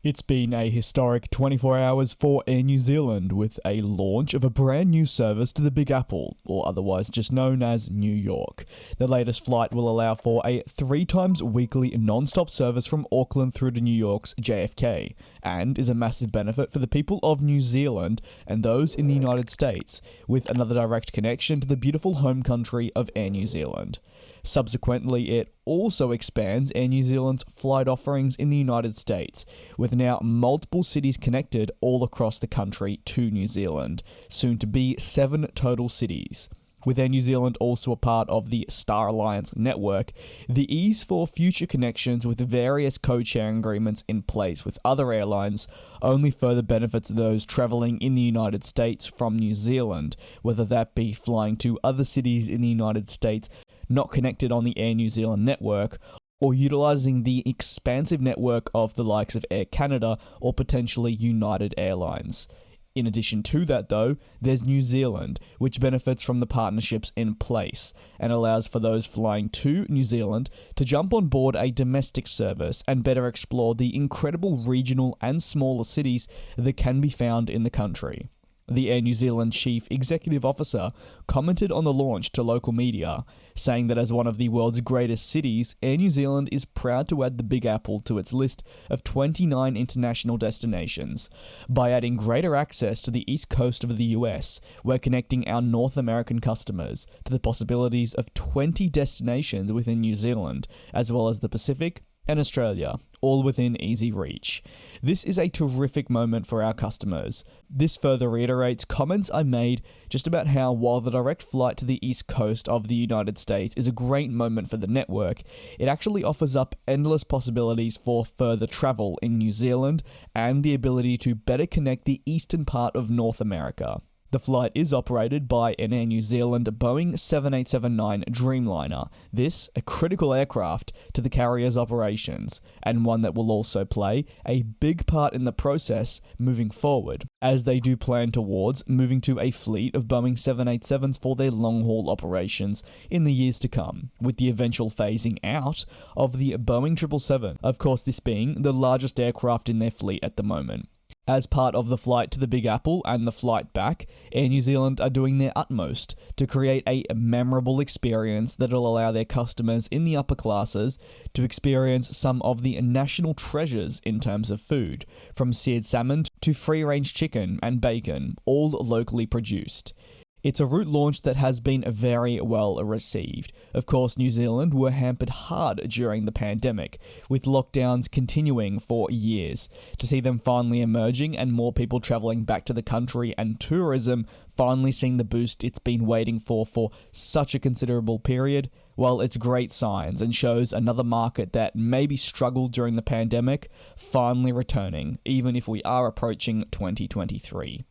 It's been a historic 24 hours for Air New Zealand with a launch of a brand new service to the Big Apple, or otherwise just known as New York. The latest flight will allow for a 3 times weekly non-stop service from Auckland through to New York's JFK, and is a massive benefit for the people of New Zealand and those in the United States, with another direct connection to the beautiful home country of Air New Zealand. Subsequently, it also expands Air New Zealand's flight offerings in the United States, with now multiple cities connected all across the country to New Zealand, soon to be 7 total cities. With Air New Zealand also a part of the Star Alliance network, the ease for future connections with various code-sharing agreements in place with other airlines only further benefits those travelling in the United States from New Zealand, whether that be flying to other cities in the United States not connected on the Air New Zealand network, or utilising the expansive network of the likes of Air Canada or potentially United Airlines. In addition to that though, there's New Zealand, which benefits from the partnerships in place, and allows for those flying to New Zealand to jump on board a domestic service and better explore the incredible regional and smaller cities that can be found in the country. The Air New Zealand Chief Executive Officer commented on the launch to local media, saying that as one of the world's greatest cities, Air New Zealand is proud to add the Big Apple to its list of 29 international destinations. By adding greater access to the east coast of the US, we're connecting our North American customers to the possibilities of 20 destinations within New Zealand, as well as the Pacific and Australia, all within easy reach. This is a terrific moment for our customers. This further reiterates comments I made just about how while the direct flight to the east coast of the United States is a great moment for the network, it actually offers up endless possibilities for further travel in New Zealand and the ability to better connect the eastern part of North America. The flight is operated by an Air New Zealand Boeing 787-9 Dreamliner, this a critical aircraft to the carrier's operations, and one that will also play a big part in the process moving forward, as they do plan towards moving to a fleet of Boeing 787s for their long-haul operations in the years to come, with the eventual phasing out of the Boeing 777, of course this being the largest aircraft in their fleet at the moment. As part of the flight to the Big Apple and the flight back, Air New Zealand are doing their utmost to create a memorable experience that will allow their customers in the upper classes to experience some of the national treasures in terms of food, from seared salmon to free-range chicken and bacon, all locally produced. It's a route launch that has been very well received. Of course, New Zealand were hampered hard during the pandemic, with lockdowns continuing for years. To see them finally emerging and more people travelling back to the country and tourism finally seeing the boost it's been waiting for such a considerable period, well, it's great signs and shows another market that maybe struggled during the pandemic finally returning, even if we are approaching 2023.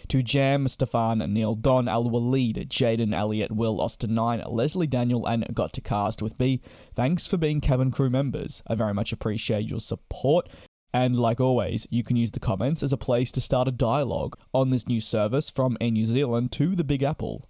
To Jam, Stefan, Neil, Don, Al-Walid, Jaden, Elliot, Will, Austin 9, Leslie, Daniel, and Got to Cast with B, thanks for being cabin crew members. I very much appreciate your support. And like always, you can use the comments as a place to start a dialogue on this new service from Air New Zealand to the Big Apple.